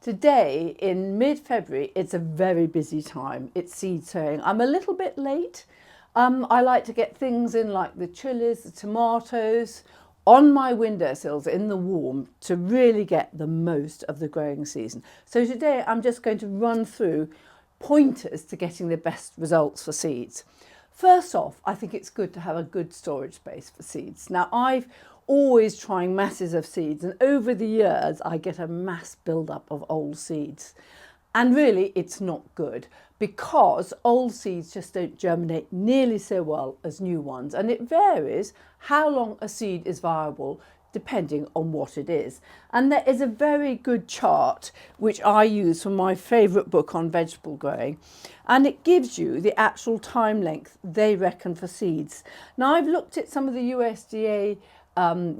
Today, in mid-February, it's a very busy time. It's seed sowing. I'm a little bit late. I like to get things in like the chilies, the tomatoes, on my windowsills in the warm to really get the most of the growing season. So today I'm just going to run through pointers to getting the best results for seeds. First off, I think it's good to have a good storage space for seeds. Now, I've always trying masses of seeds, and over the years I get a mass build-up of old seeds. And really it's not good because old seeds just don't germinate nearly so well as new ones, and it varies how long a seed is viable depending on what it is. And there is a very good chart which I use from my favourite book on vegetable growing, and it gives you the actual time length they reckon for seeds. Now, I've looked at some of the USDA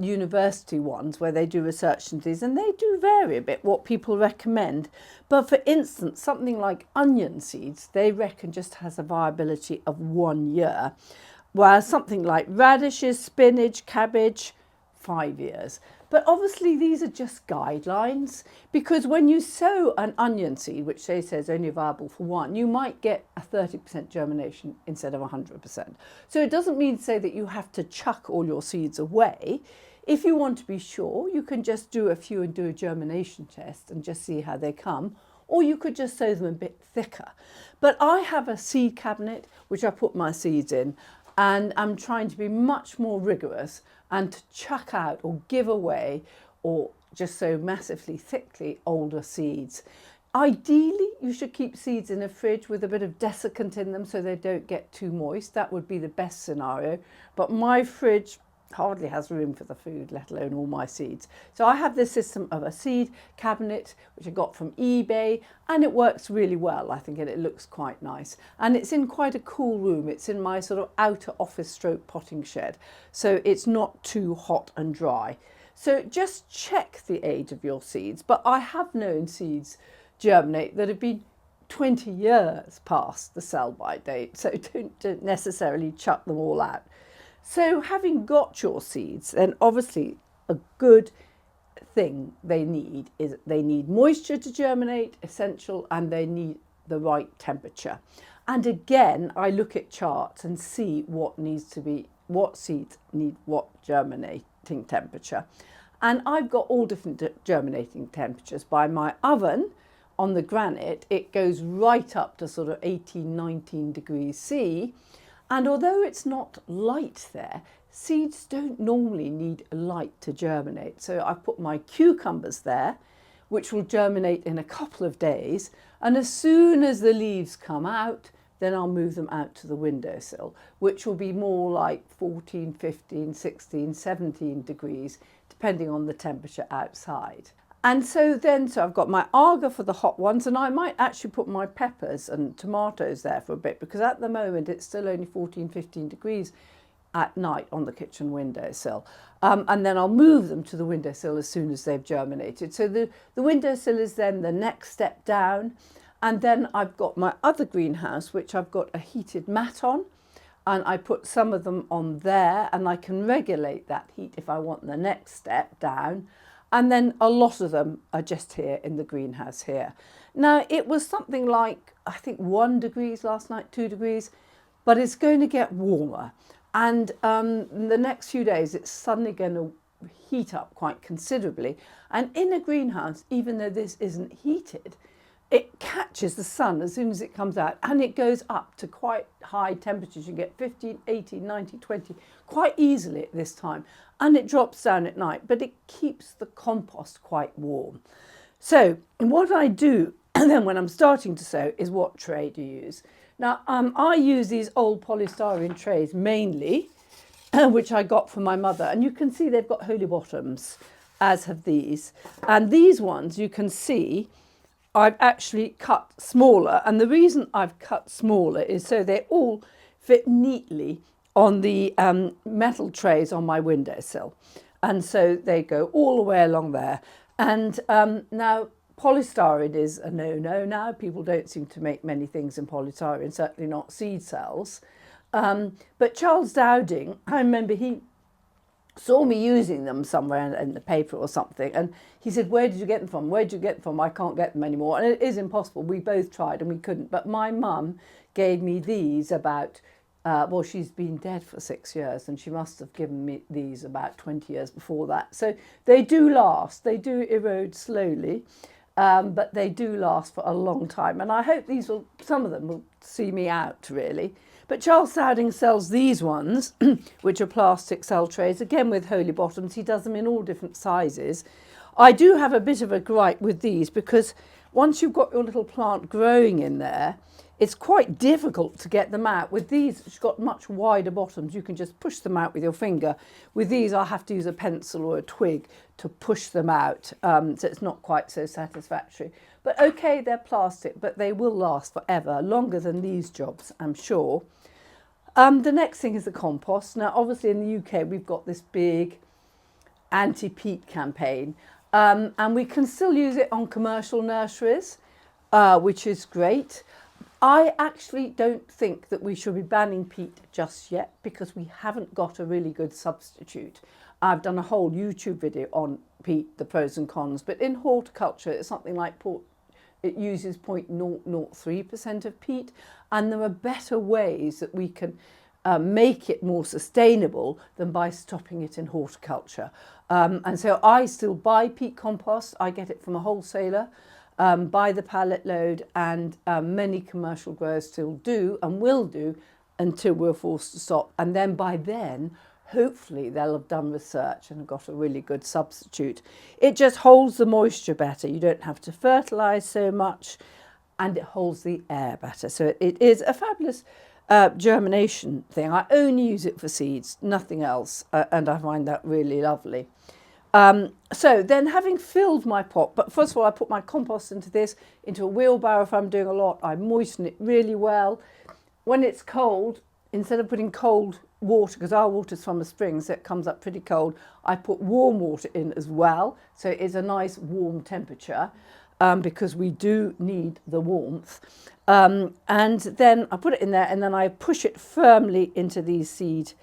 university ones where they do research into these, and they do vary a bit what people recommend. But for instance, something like onion seeds, they reckon just has a viability of 1 year, whereas something like radishes, spinach, cabbage, 5 years. But obviously these are just guidelines, because when you sow an onion seed, which they say is only viable for 1, you might get a 30% germination instead of 100%. So it doesn't mean to say that you have to chuck all your seeds away. If you want to be sure, you can just do a few and do a germination test and just see how they come, or you could just sow them a bit thicker. But I have a seed cabinet which I put my seeds in, and I'm trying to be much more rigorous and to chuck out or give away or just sow massively thickly older seeds. Ideally, you should keep seeds in a fridge with a bit of desiccant in them so they don't get too moist. That would be the best scenario. But my fridge hardly has room for the food, let alone all my seeds. So I have this system of a seed cabinet, which I got from eBay, and it works really well, I think, and it looks quite nice. And it's in quite a cool room. It's in my sort of outer office stroke potting shed, so it's not too hot and dry. So just check the age of your seeds. But I have known seeds germinate that have been 20 years past the sell-by date, so don't necessarily chuck them all out. So having got your seeds, then obviously a good thing they need is they need moisture to germinate, essential, and they need the right temperature. And again, I look at charts and see what seeds need what germinating temperature. And I've got all different germinating temperatures. By my oven on the granite, it goes right up to sort of 18, 19 degrees C. And although it's not light there, seeds don't normally need light to germinate. So I've put my cucumbers there, which will germinate in a couple of days. And as soon as the leaves come out, then I'll move them out to the windowsill, which will be more like 14, 15, 16, 17 degrees, depending on the temperature outside. And so I've got my arga for the hot ones, and I might actually put my peppers and tomatoes there for a bit, because at the moment it's still only 14, 15 degrees at night on the kitchen windowsill. And then I'll move them to the windowsill as soon as they've germinated. So the windowsill is then the next step down. And then I've got my other greenhouse, which I've got a heated mat on, and I put some of them on there, and I can regulate that heat if I want the next step down. And then a lot of them are just here in the greenhouse here. Now, it was something like, I think 1 degree last night, 2 degrees, but it's going to get warmer. And in the next few days, it's suddenly going to heat up quite considerably. And in a greenhouse, even though this isn't heated, it catches the sun as soon as it comes out, and it goes up to quite high temperatures. You get 15, 18, 19, 20 quite easily at this time, and it drops down at night, but it keeps the compost quite warm. So what I do and then when I'm starting to sow is what tray to use. Now I use these old polystyrene trays mainly, which I got from my mother, and you can see they've got holy bottoms, as have these. And these ones you can see I've actually cut smaller, and the reason I've cut smaller is so they all fit neatly on the metal trays on my windowsill, and so they go all the way along there. And now polystyrene is a no-no now. People don't seem to make many things in polystyrene, certainly not seed cells. But Charles Dowding, I remember he saw me using them somewhere in the paper or something, and he said, "Where did you get them from? Where did you get them from? I can't get them anymore." And it is impossible. We both tried and we couldn't. But my mum gave me these about, well, she's been dead for 6 years, and she must have given me these about 20 years before that. So they do last. They do erode slowly, but they do last for a long time. And I hope these will, some of them will see me out, really. But Charles Dowding sells these ones, which are plastic cell trays, again with holy bottoms. He does them in all different sizes. I do have a bit of a gripe with these because once you've got your little plant growing in there, it's quite difficult to get them out. With these, it's got much wider bottoms. You can just push them out with your finger. With these, I have to use a pencil or a twig to push them out. So it's not quite so satisfactory. But okay, they're plastic, but they will last forever, longer than these jobs, I'm sure. The next thing is the compost. Now, obviously in the UK, we've got this big anti-peat campaign, and we can still use it on commercial nurseries, which is great. I actually don't think that we should be banning peat just yet because we haven't got a really good substitute. I've done a whole YouTube video on peat, the pros and cons, but in horticulture, it's something like it uses 0.003% of peat, and there are better ways that we can make it more sustainable than by stopping it in horticulture. And so I still buy peat compost. I get it from a wholesaler by the pallet load, and many commercial growers still do and will do until we're forced to stop. And then by then, hopefully they'll have done research and have got a really good substitute. It just holds the moisture better. You don't have to fertilise so much, and it holds the air better. So it is a fabulous germination thing. I only use it for seeds, nothing else, and I find that really lovely. So then, having filled my pot, but first of all I put my compost into a wheelbarrow if I'm doing a lot. I moisten it really well. When it's cold, instead of putting cold water, because our water's from a spring, so it comes up pretty cold, I put warm water in as well, so it's a nice warm temperature, because we do need the warmth. And then I put it in there, and then I push it firmly into these seed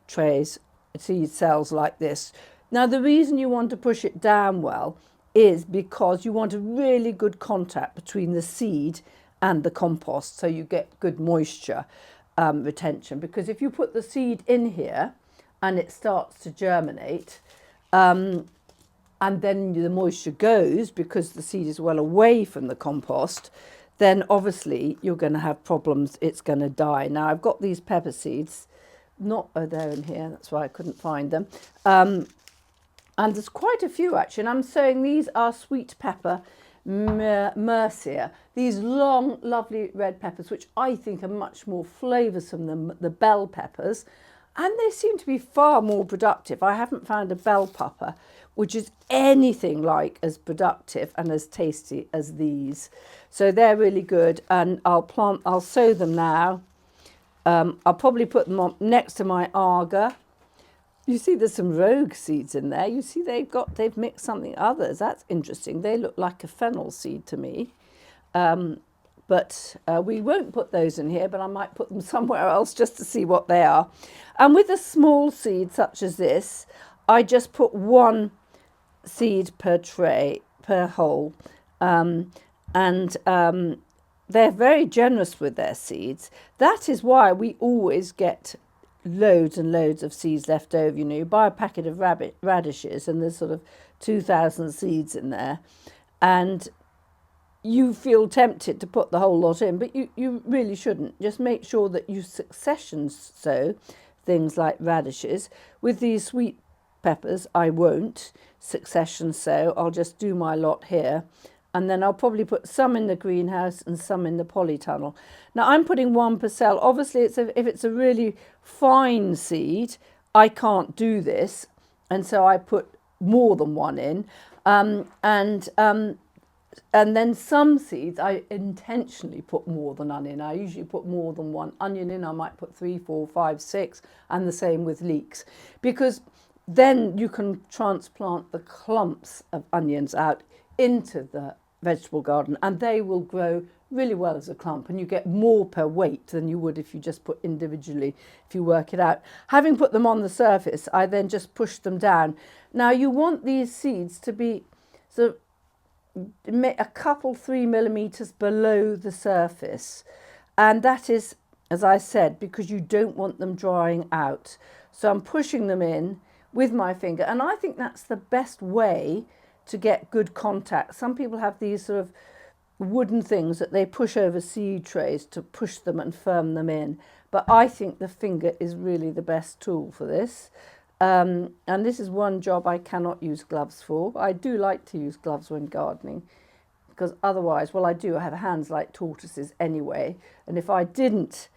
trays, seed cells like this. Now, the reason you want to push it down well is because you want a really good contact between the seed and the compost, so you get good moisture retention. Because if you put the seed in here and it starts to germinate, and then the moisture goes because the seed is well away from the compost, then obviously you're going to have problems. It's going to die. Now, I've got these pepper seeds, they're in here, that's why I couldn't find them. And there's quite a few actually, and I'm sowing these are sweet pepper Mercia. These long, lovely red peppers, which I think are much more flavoursome than the bell peppers, and they seem to be far more productive. I haven't found a bell pepper which is anything like as productive and as tasty as these. So they're really good, and I'll sow them now. I'll probably put them on next to my arga. You see there's some rogue seeds in there. You see they've mixed something others. That's interesting. They look like a fennel seed to me. But we won't put those in here, but I might put them somewhere else just to see what they are. And with a small seed such as this, I just put one seed per tray, per hole. They're very generous with their seeds. That is why we always get loads and loads of seeds left over. You know, you buy a packet of radishes and there's sort of 2,000 seeds in there, and you feel tempted to put the whole lot in, but you really shouldn't. Just make sure that you succession sow things like radishes. With these sweet peppers, I won't succession sow. I'll just do my lot here, and then I'll probably put some in the greenhouse and some in the polytunnel. Now, I'm putting one per cell. Obviously, if it's a really fine seed, I can't do this, and so I put more than one in. And then some seeds I intentionally put more than one in. I usually put more than one onion in. I might put 3, 4, 5, 6, and the same with leeks, because then you can transplant the clumps of onions out into the vegetable garden, and they will grow really well as a clump, and you get more per weight than you would if you just put individually, if you work it out. Having put them on the surface, I then just push them down. Now you want these seeds to be sort of a couple 3 millimeters below the surface, and that is, as I said, because you don't want them drying out. So I'm pushing them in with my finger, and I think that's the best way to get good contact. Some people have these sort of wooden things that they push over seed trays to push them and firm them in, but I think the finger is really the best tool for this. And this is one job I cannot use gloves for. I do like to use gloves when gardening, because otherwise, well, I have hands like tortoises anyway, and if I didn't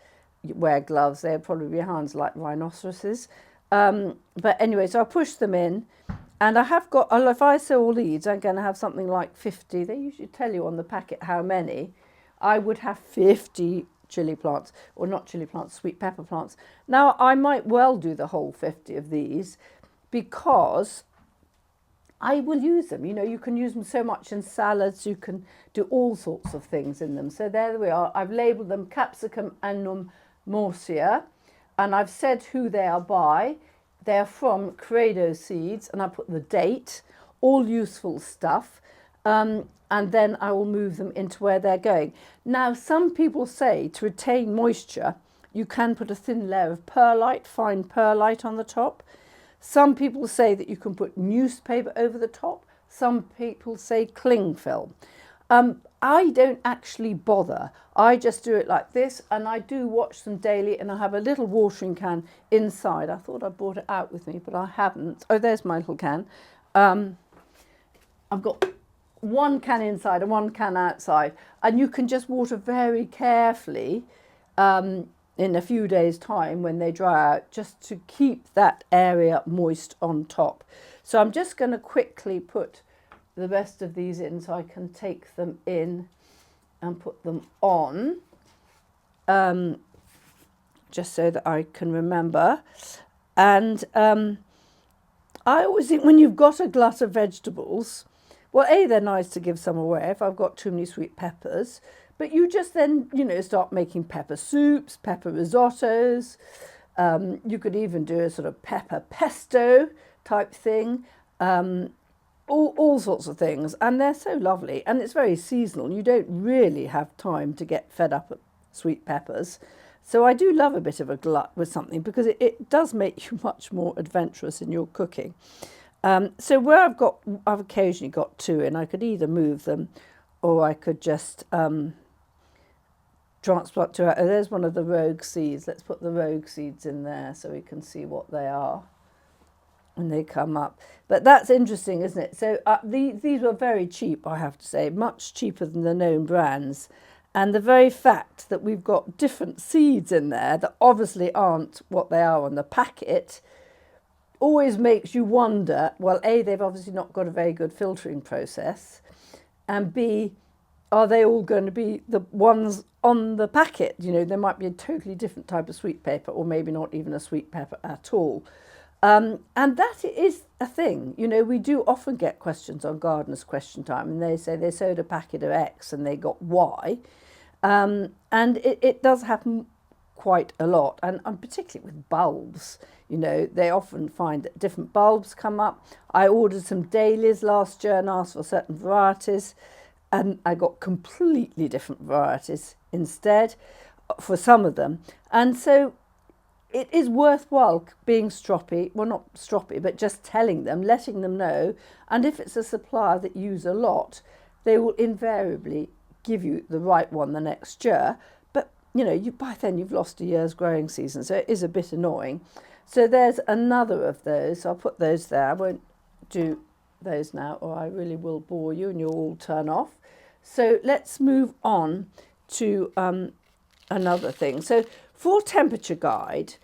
wear gloves, they'd probably be hands like rhinoceroses. But anyway, so I push them in, and I have got, if I sow all these, I'm going to have something like 50. They usually tell you on the packet how many. I would have 50 chili plants, or not chili plants, sweet pepper plants. Now, I might well do the whole 50 of these, because I will use them. You know, you can use them so much in salads, you can do all sorts of things in them. So there we are. I've labelled them capsicum annum morsia, and I've said who they are by. They're from Credo Seeds, and I put the date, all useful stuff, and then I will move them into where they're going. Now, some people say to retain moisture, you can put a thin layer of perlite, fine perlite on the top. Some people say that you can put newspaper over the top. Some people say cling film. I don't actually bother. I just do it like this, and I do watch them daily, and I have a little watering can inside. I thought I brought it out with me, but I haven't. Oh, there's my little can. I've got one can inside and one can outside, and you can just water very carefully in a few days' time when they dry out, just to keep that area moist on top. So I'm just going to quickly put the rest of these in so I can take them in and put them on, just so that I can remember. And I always think when you've got a glut of vegetables, well, A, they're nice to give some away if I've got too many sweet peppers, but you just then, you know, start making pepper soups, pepper risottos. You could even do a sort of pepper pesto type thing. All sorts of things, and they're so lovely, and it's very seasonal. You don't really have time to get fed up at sweet peppers, so I do love a bit of a glut with something, because it does make you much more adventurous in your cooking. So where I've occasionally got two in, I could either move them, or I could just transplant to. There's one of the rogue seeds. Let's put the rogue seeds in there so we can see what they are when they come up. But that's interesting, isn't it? So these were very cheap, I have to say, much cheaper than the known brands. And the very fact that we've got different seeds in there that obviously aren't what they are on the packet always makes you wonder, well, A, they've obviously not got a very good filtering process, and B, are they all going to be the ones on the packet? You know, there might be a totally different type of sweet pepper, or maybe not even a sweet pepper at all. And that is a thing. You know, we do often get questions on Gardener's Question Time, and they say they sowed a packet of X and they got Y. And it does happen quite a lot, and particularly with bulbs. You know, they often find that different bulbs come up. I ordered some dahlias last year and asked for certain varieties, and I got completely different varieties instead for some of them. And so it is worthwhile being stroppy, well, not stroppy, but just telling them, letting them know. And if it's a supplier that you use a lot, they will invariably give you the right one the next year. But, you know, by then you've lost a year's growing season, so it is a bit annoying. So there's another of those. I'll put those there. I won't do those now, or I really will bore you and you'll all turn off. So let's move on to another thing. So for temperature guide,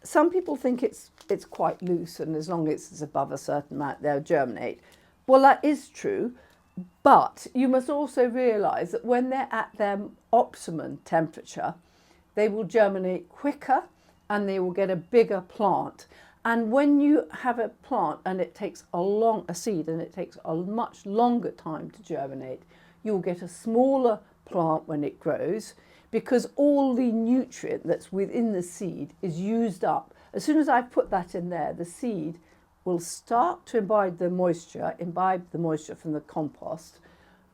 some people think it's quite loose, and as long as it's above a certain amount, they'll germinate. Well, that is true, but you must also realise that when they're at their optimum temperature, they will germinate quicker and they will get a bigger plant. And when you have a plant and it takes a seed and it takes a much longer time to germinate, you'll get a smaller plant when it grows, because all the nutrient that's within the seed is used up. As soon as I put that in there, the seed will start to imbibe the moisture from the compost,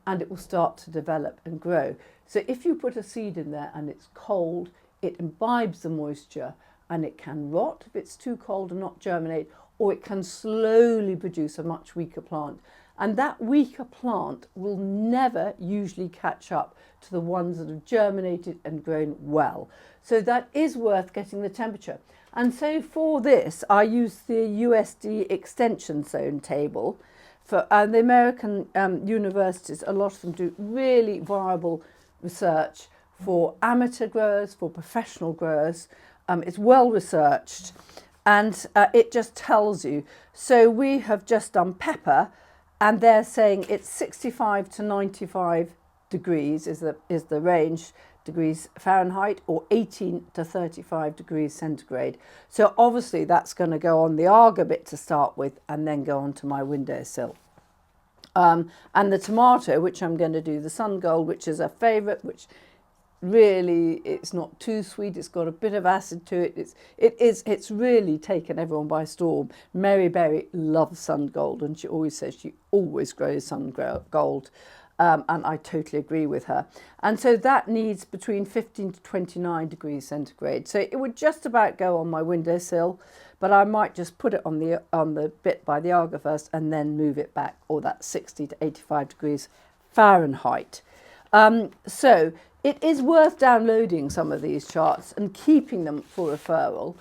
and it will start to develop and grow. So if you put a seed in there and it's cold, it imbibes the moisture and it can rot if it's too cold and not germinate, or it can slowly produce a much weaker plant. And that weaker plant will never usually catch up to the ones that have germinated and grown well. So that is worth getting the temperature. And so for this, I use the USD extension zone table. And the American universities, a lot of them do really viable research for amateur growers, for professional growers. It's well researched, and it just tells you. So we have just done pepper, and they're saying it's 65 to 95 degrees is the range, degrees Fahrenheit, or 18 to 35 degrees centigrade. So obviously that's going to go on the agar bit to start with, and then go onto my windowsill. And the tomato, which I'm going to do, the sun gold, which is a favourite, which really, it's not too sweet, it's got a bit of acid to it. It's really taken everyone by storm. Mary Berry loves sun gold, and she always says she always grows sun gold. And I totally agree with her. And so that needs between 15 to 29 degrees centigrade. So it would just about go on my windowsill, but I might just put it on the bit by the agar first and then move it back, or that's 60 to 85 degrees Fahrenheit. So it is worth downloading some of these charts and keeping them for referral,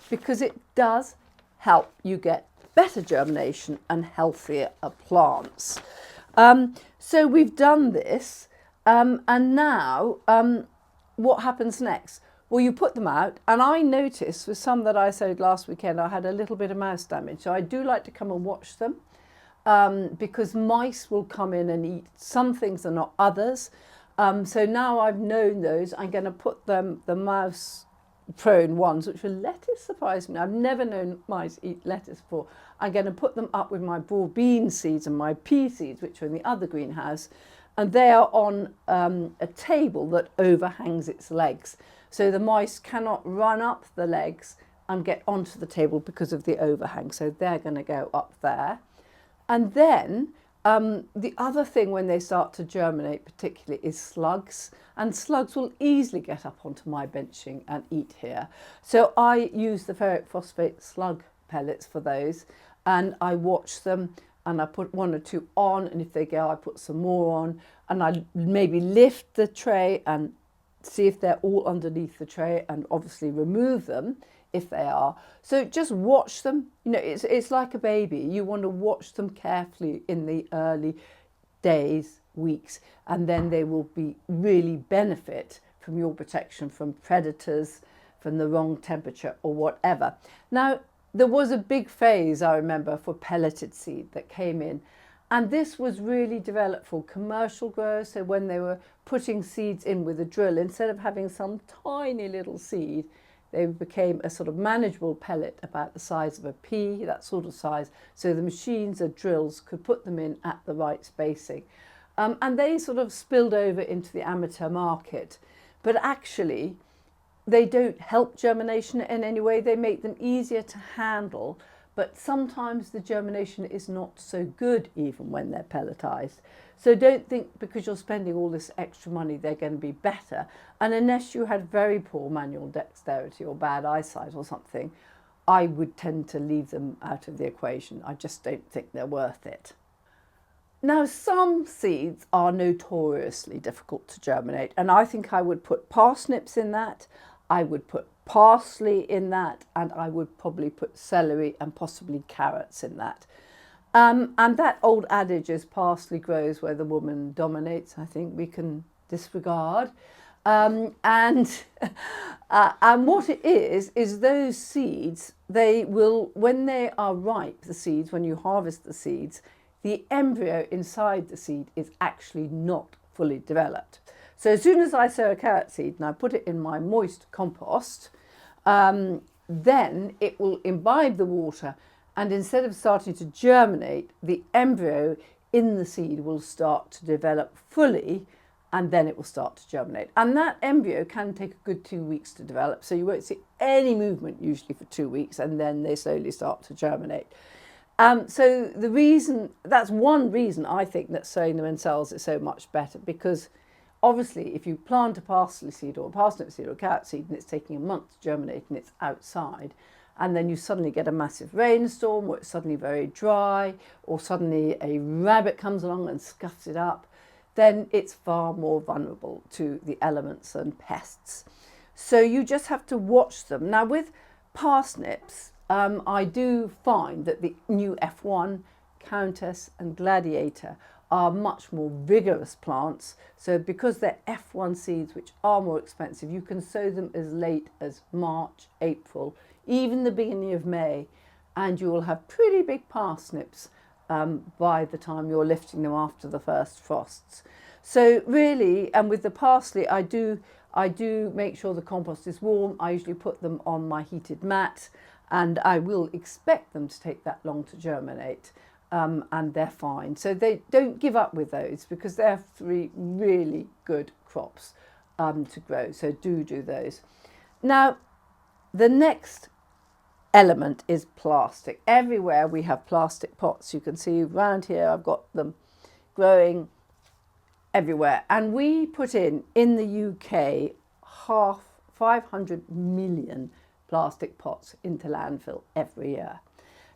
because it does help you get better germination and healthier plants. So we've done this, and now what happens next? Well, you put them out, and I noticed with some that I sowed last weekend, I had a little bit of mouse damage. So I do like to come and watch them, because mice will come in and eat some things and not others. So now I've known those, I'm going to put them, the mouse prone ones, which were lettuce, surprised me. I've never known mice eat lettuce before. I'm going to put them up with my broad bean seeds and my pea seeds, which are in the other greenhouse, and they are on a table that overhangs its legs. So the mice cannot run up the legs and get onto the table because of the overhang. So they're going to go up there. And then the other thing when they start to germinate particularly is slugs, and slugs will easily get up onto my benching and eat here. So I use the ferric phosphate slug pellets for those, and I watch them, and I put one or two on, and if they go I put some more on, and I maybe lift the tray and see if they're all underneath the tray, and obviously remove them if they are. So just watch them. You know, it's like a baby. You want to watch them carefully in the early days, weeks, and then they will be really benefit from your protection from predators, from the wrong temperature or whatever. Now, there was a big phase, I remember, for pelleted seed that came in, and this was really developed for commercial growers. So when they were putting seeds in with a drill, instead of having some tiny little seed, they became a sort of manageable pellet about the size of a pea, that sort of size. So the machines or drills could put them in at the right spacing. And they sort of spilled over into the amateur market. But actually, they don't help germination in any way. They make them easier to handle. But sometimes the germination is not so good even when they're pelletized. So don't think because you're spending all this extra money they're going to be better. And unless you had very poor manual dexterity or bad eyesight or something, I would tend to leave them out of the equation. I just don't think they're worth it. Now, some seeds are notoriously difficult to germinate, and I think I would put parsnips in that, I would put parsley in that, and I would probably put celery and possibly carrots in that. And that old adage is parsley grows where the woman dominates, I think we can disregard. And what it is those seeds, they will, when they are ripe, the seeds, when you harvest the seeds, the embryo inside the seed is actually not fully developed. So as soon as I sow a carrot seed and I put it in my moist compost, then it will imbibe the water, and instead of starting to germinate, the embryo in the seed will start to develop fully, and then it will start to germinate. And that embryo can take a good 2 weeks to develop, so you won't see any movement usually for 2 weeks, and then they slowly start to germinate. So the reason, that's one reason I think that sowing them in cells is so much better, because obviously if you plant a parsley seed or a parsnip seed or a carrot seed and it's taking a month to germinate and it's outside, and then you suddenly get a massive rainstorm, or it's suddenly very dry, or suddenly a rabbit comes along and scuffs it up, then it's far more vulnerable to the elements and pests. So you just have to watch them. Now with parsnips, I do find that the new F1, Countess and Gladiator are much more vigorous plants. So because they're F1 seeds, which are more expensive, you can sow them as late as March, April, even the beginning of May, and you will have pretty big parsnips by the time you're lifting them after the first frosts. So really, and with the parsley, I do make sure the compost is warm. I usually put them on my heated mat, and I will expect them to take that long to germinate, and they're fine. So they don't give up with those, because they're 3 really good crops to grow. So do those. Now, the next element is plastic. Everywhere we have plastic pots. You can see around here I've got them growing everywhere, and we put in the UK 500 million plastic pots into landfill every year.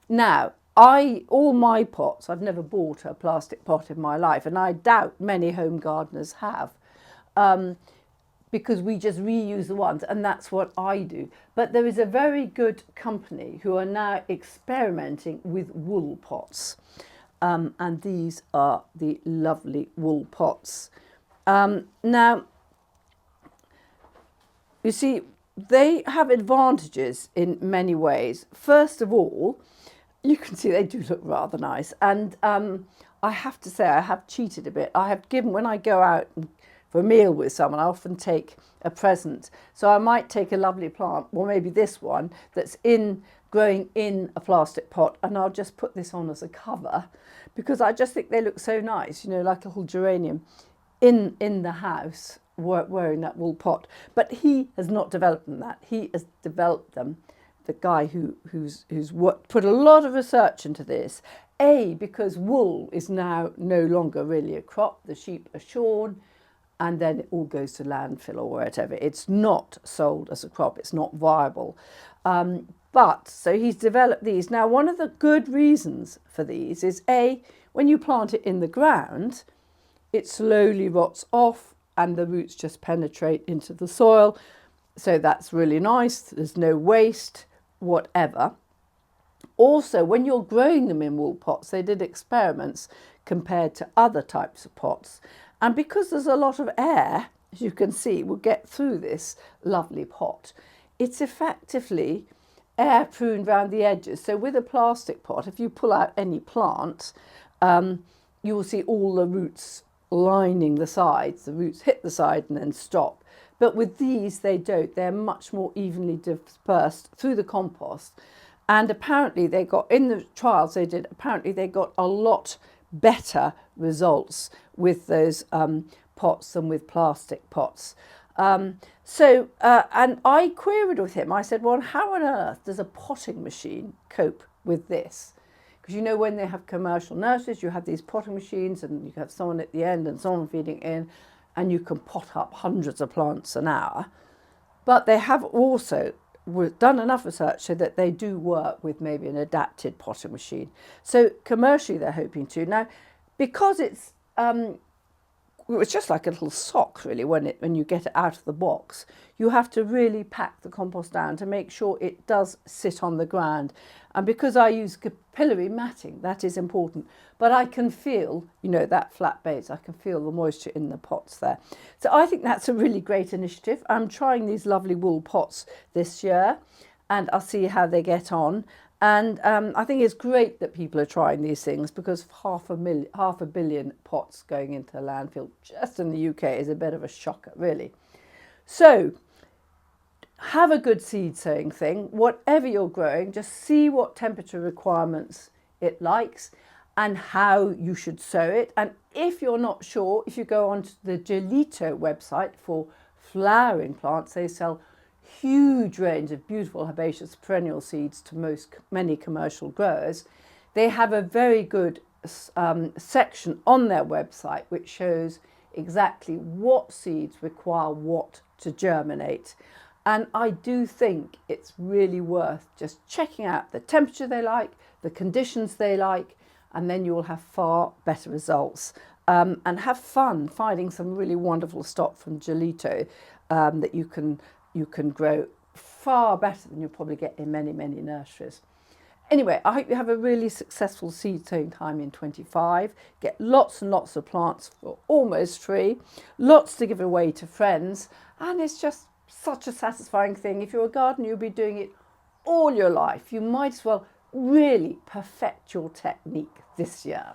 Now all my pots, I've never bought a plastic pot in my life, and I doubt many home gardeners have, because we just reuse the ones, and that's what I do. But there is a very good company who are now experimenting with wool pots, and these are the lovely wool pots. Now, you see, they have advantages in many ways. First of all, you can see they do look rather nice, and I have to say I have cheated a bit. I have given, when I go out for a meal with someone, I often take a present. So I might take a lovely plant, or maybe this one that's growing in a plastic pot, and I'll just put this on as a cover, because I just think they look so nice, you know, like a little geranium in the house wearing that wool pot. But he has not developed them that. He has developed them, the guy who's put a lot of research into this. Because wool is now no longer really a crop. The sheep are shorn, and then it all goes to landfill or whatever. It's not sold as a crop. It's not viable. But so he's developed these. Now, one of the good reasons for these is when you plant it in the ground, it slowly rots off and the roots just penetrate into the soil. So that's really nice. There's no waste, whatever. Also, when you're growing them in wool pots, they did experiments compared to other types of pots. And because there's a lot of air, as you can see, will get through this lovely pot, it's effectively air pruned around the edges. So with a plastic pot, if you pull out any plant, you will see all the roots lining the sides. The roots hit the side and then stop. But with these, they don't. They're much more evenly dispersed through the compost. And apparently they got, in the trials they did, apparently they got a lot better results with those pots than with plastic pots. And I queried with him, I said, well, how on earth does a potting machine cope with this? Because you know, when they have commercial nurseries, you have these potting machines and you have someone at the end and someone feeding in, and you can pot up hundreds of plants an hour. But they have also done enough research so that they do work with maybe an adapted potting machine. So commercially they're hoping to. Now, because it's just like a little sock really when you get it out of the box, you have to really pack the compost down to make sure it does sit on the ground. And because I use capillary matting, that is important. But I can feel, you know, that flat base, I can feel the moisture in the pots there. So I think that's a really great initiative. I'm trying these lovely wool pots this year, and I'll see how they get on. And I think it's great that people are trying these things, because half a billion pots going into a landfill just in the UK is a bit of a shocker, really. So have a good seed sowing thing. Whatever you're growing, just see what temperature requirements it likes. and how you should sow it. And if you're not sure, if you go onto the Gelito website for flowering plants, they sell huge range of beautiful herbaceous perennial seeds to many commercial growers. They have a very good section on their website which shows exactly what seeds require what to germinate. And I do think it's really worth just checking out the temperature they like, the conditions they like, and then you will have far better results. And have fun finding some really wonderful stock from Gelito that you can grow far better than you'll probably get in many, many nurseries. Anyway, I hope you have a really successful seed sowing time in 25. Get lots and lots of plants for almost free, lots to give away to friends, and it's just such a satisfying thing. If you're a gardener, you'll be doing it all your life. You might as well really perfect your technique this year.